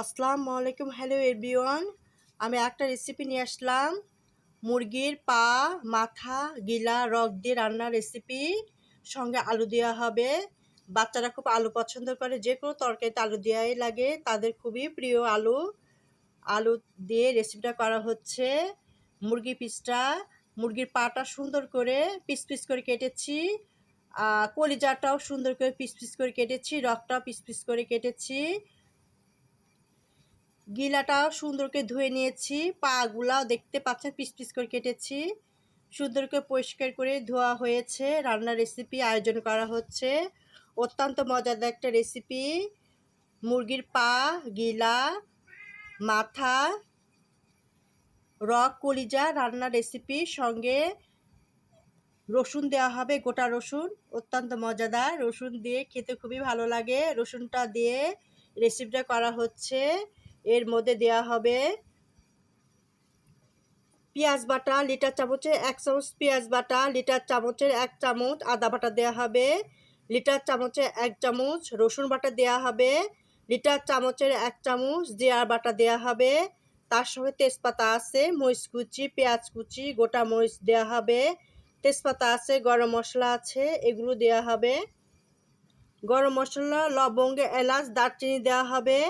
আসসালামু আলাইকুম। Hello everyone, আমি একটা রেসিপি নিয়ে আসলাম। মুরগির পা, মাথা, গিলা, রক দিয়ে রান্নার রেসিপি। সঙ্গে আলু দেওয়া হবে। বাচ্চারা খুব আলু পছন্দ করে, যে কোনো তরকারিতে আলু দেওয়াই লাগে, তাদের খুবই প্রিয় আলু। আলু দিয়ে রেসিপিটা করা হচ্ছে। মুরগি পিসটা, মুরগির পাটা সুন্দর করে পিস পিস করে কেটেছি। কলিজাটাও সুন্দর করে পিস পিস করে কেটেছি, রকটাও পিস পিস করে কেটেছি। গিলাটাও সুন্দর করে ধুয়ে নিয়েছি, পাগুলাও দেখতে পাচ্ছেন পিস পিস করে কেটেছি। সুন্দর করে পরিষ্কার করে ধোয়া হয়েছে। রান্নার রেসিপি আয়োজন করা হচ্ছে। অত্যন্ত মজাদার একটা রেসিপি। মুরগির পা, গিলা, মাথা, রক, কলিজা রান্নার রেসিপি। সঙ্গে রসুন দেওয়া হবে, গোটা রসুন। অত্যন্ত মজাদার, রসুন দিয়ে খেতে খুবই ভালো লাগে। রসুনটা দিয়ে রেসিপিটা করা হচ্ছে। এর মধ্যে দেওয়া হবে পেঁয়াজ বাটা, লিটার চামচে 1 চামচ পেঁয়াজ বাটা, লিটার চামচের 1 চামচ আদা বাটা দেওয়া হবে, লিটার চামচে 1 চামচ রসুন বাটা দেওয়া হবে, লিটার চামচের 1 চামচ জিরা বাটা দেওয়া হবে। তার সঙ্গে তেজপাতা আছে, মরিচ কুচি, পেঁয়াজ কুচি, গোটা মরিচ দেওয়া হবে, তেজপাতা আছে, গরম মশলা আছে, এগুলো দেওয়া হবে। গরম মশলা, লবঙ্গ, এলাচ, দারচিনি দেওয়া হবে।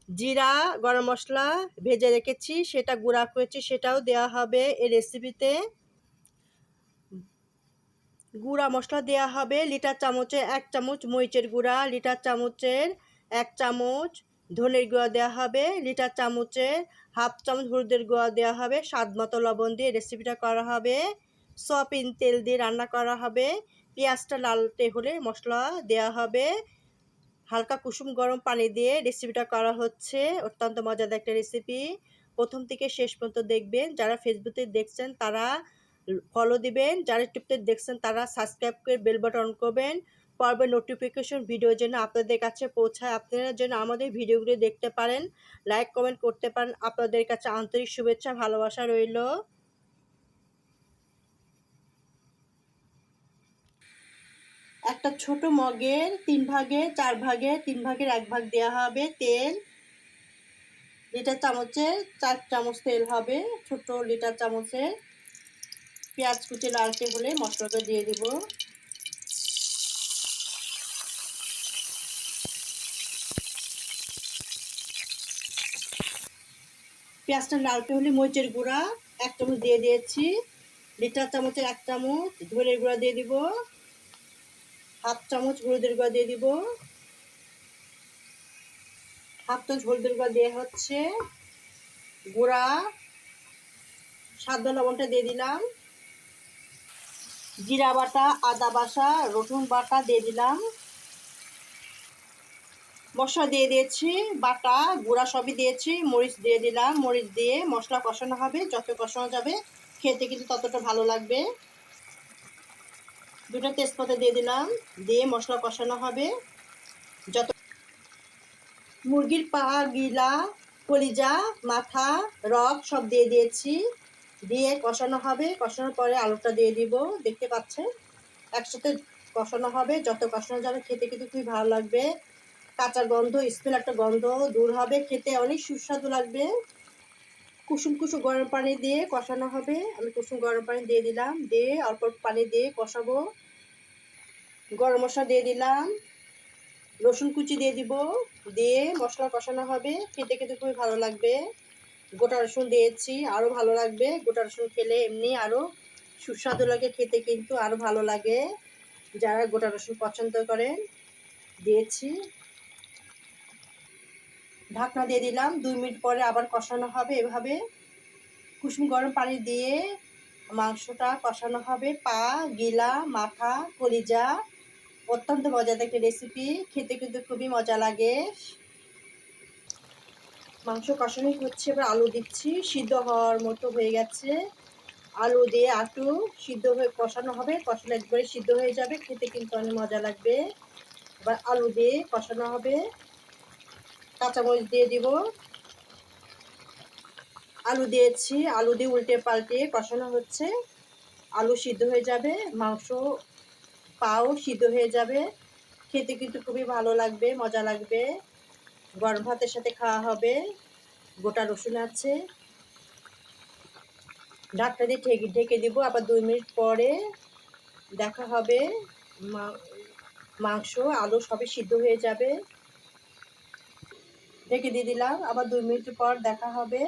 জিরা, গরম মশলা ভেজে রেখেছি, সেটা গুঁড়া করেছি, সেটাও দেওয়া হবে এই রেসিপিতে। গুঁড়া মশলা দেওয়া হবে লিটার চামচে 1 চামচ মরিচের গুঁড়া, লিটার চামচের 1 চামচ ধনের গুঁড়া দেওয়া হবে, লিটার চামচের 1/2 চামচ হলুদের গুঁড়া দেওয়া হবে। স্বাদ মতো লবণ দিয়ে রেসিপিটা করা হবে। সয়াবিন তেল দিয়ে রান্না করা হবে। পেঁয়াজটা লালটে হলে মশলা দেওয়া হবে। হালকা কুসুম গরম পানি দিয়ে রেসিপিটা করা হচ্ছে। অত্যন্ত মজাদার একটা রেসিপি। প্রথম থেকে শেষ পর্যন্ত দেখবেন। যারা ফেসবুকে দেখছেন তারা ফলো দিবেন, যারা ইউটিউবতে দেখছেন তারা সাবস্ক্রাইব করে বেল বাটন অন করবেন। পর্বে নোটিফিকেশন ভিডিও যেন আপনাদের কাছে পৌঁছায়, আপনারা যেন আমাদের ভিডিওগুলো দেখতে পারেন, লাইক কমেন্ট করতে পারেন। আপনাদের কাছে আন্তরিক শুভেচ্ছা ভালোবাসা রইল। একটা ছোট মগের 3 ভাগে 4 ভাগে 3 ভাগের 1 ভাগ দেওয়া হবে তেল। লিটার চামচের 4 চামচ তেল হবে, ছোট লিটার চামচে। পেঁয়াজ কুচি লালচে হলে মশলাটা দিয়ে দিব। পেঁয়াজটা লালচে হলে মরিচের গুঁড়া 1 চামচ দিয়ে দিয়েছি। লিটার চামচের 1 চামচ ধনের গুঁড়া দিয়ে দিব। 1/2 চামচ হলুদের গুঁড়া দিয়ে দিব। 1/2 চামচ হলুদের গুঁড়া দেওয়া হচ্ছে। গুঁড়া স্বাদ লবণটা দিয়ে দিলাম। জিরা বাটা, আদা বাটা, রসুন বাটা দিয়ে দিলাম। মশলা দিয়ে দিয়েছি, বাটা গুঁড়া সবই দিয়েছি, মরিচ দিয়ে দিলাম। মরিচ দিয়ে মশলা কষানো হবে, যত কষানো যাবে খেতে কিন্তু ততটা ভালো লাগবে। 2টা তেজপাতা দিয়ে দিলাম, দিয়ে মশলা কষানো হবে। যত মুরগির পা, গিলা, কলিজা, মাথা, রক সব দিয়ে দিয়েছি, দিয়ে কষানো হবে। কষানোর পরে আলুটা দিয়ে দিব, দেখতে পাচ্ছেন। একসাথে কষানো হবে, যত কষানো যাবে খেতে কিন্তু খুবই ভালো লাগবে। কাঁচা গন্ধ, স্মেল একটা গন্ধ দূর হবে, খেতে অনেক সুস্বাদু লাগবে। কুসুম কুসুম গরম পানি দিয়ে কষানো হবে। আমি কুসুম গরম পানি দিয়ে দিলাম, দিয়ে অল্প অল্প পানি দিয়ে কষাবো। গরম মশলা দিয়ে দিলাম, রসুন কুচি দিয়ে দিব, দিয়ে মশলা কষানো হবে। খেতে খেতে খুবই ভালো লাগবে। গোটা রসুন দিয়েছি, আরও ভালো লাগবে। গোটা রসুন খেলে এমনি আরও সুস্বাদু লাগে, খেতে কিন্তু আরও ভালো লাগে। যারা গোটা রসুন পছন্দ করেন দিয়েছি। ঢাকনা দিয়ে দিলাম, 2 মিনিট পরে আবার কষানো হবে। এভাবে কুসুম গরম পানি দিয়ে মাংসটা কষানো হবে। পা, গিলা, মাথা, কলিজা অত্যন্ত মজাদার একটা রেসিপি, খেতে কিন্তু খুবই মজা লাগে। মাংস কষানোই হচ্ছে, এবার আলু দিচ্ছি। সিদ্ধ হওয়ার মতো হয়ে গেছে। আলু দিয়ে একটু সিদ্ধ হয়ে কষানো হবে, কষানো একবারে সিদ্ধ হয়ে যাবে, খেতে কিন্তু অনেক মজা লাগবে। এবার আলু দিয়ে কষানো হবে। কাঁচামরিচ দিয়ে দিব। আলু দিয়েছি, আলু দিয়ে উল্টে পাল্টে কষানো হচ্ছে। আলু সিদ্ধ হয়ে যাবে, মাংস পাও সিদ্ধ হয়ে যাবে, খেতে কিন্তু খুবই ভালো লাগবে, মজা লাগবে। গরম ভাতের সাথে খাওয়া হবে। গোটা রসুন আছে। ঢাকনা দিয়ে ঢেকে দিব। আবার 2 মিনিট পরে দেখা হবে। মাংস আলু সবই সিদ্ধ হয়ে যাবে। ঢেকে দিয়ে দিলাম। আবার 2 মিনিট পর দেখা হবে।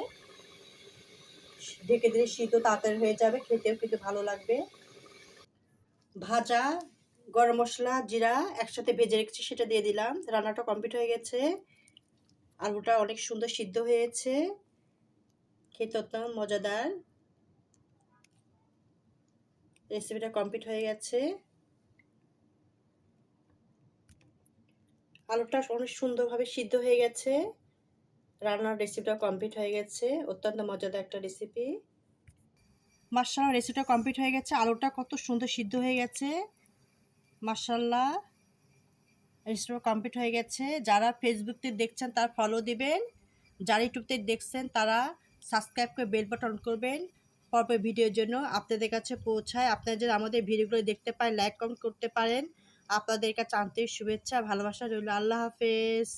ঢেকে দিলে সিদ্ধ তাড়াতাড়ি হয়ে যাবে, খেতেও কিন্তু ভালো লাগবে। ভাজা গরম মশলা জিরা একসাথে ভেজে রেখেছি, সেটা দিয়ে দিলাম। রান্নাটা কমপ্লিট হয়ে গেছে। আলুটা অনেক সুন্দর সিদ্ধ হয়েছে, খেতে অত্যন্ত মজাদার। রেসিপিটা কমপ্লিট হয়ে গেছে। আলুটা অনেক সুন্দরভাবে সিদ্ধ হয়ে গেছে। রান্নার রেসিপিটা কমপ্লিট হয়ে গেছে। অত্যন্ত মজাদার একটা রেসিপি। মাশাআল্লাহ, রেসিপিটা কমপ্লিট হয়ে গেছে। আলুটা কত সুন্দর সিদ্ধ হয়ে গেছে। মাশাআল্লাহ, রেসিপিটা কমপ্লিট হয়ে গেছে। যারা ফেসবুক থেকে দেখছেন তারা ফলো দিবেন, যারা ইউটিউব থেকে দেখছেন তারা সাবস্ক্রাইব করে বেল বাটন অন করবেন, পরপর ভিডিওর জন্য আপনাদের কাছে পৌঁছায়। আপনারা যদি আমাদের ভিডিওগুলো দেখতে পারেন, লাইক কমেন্ট করতে পারেন। আপনাদের কাছে আন্তরিক শুভেচ্ছা ভালোবাসা রইল। আল্লাহ হাফেজ।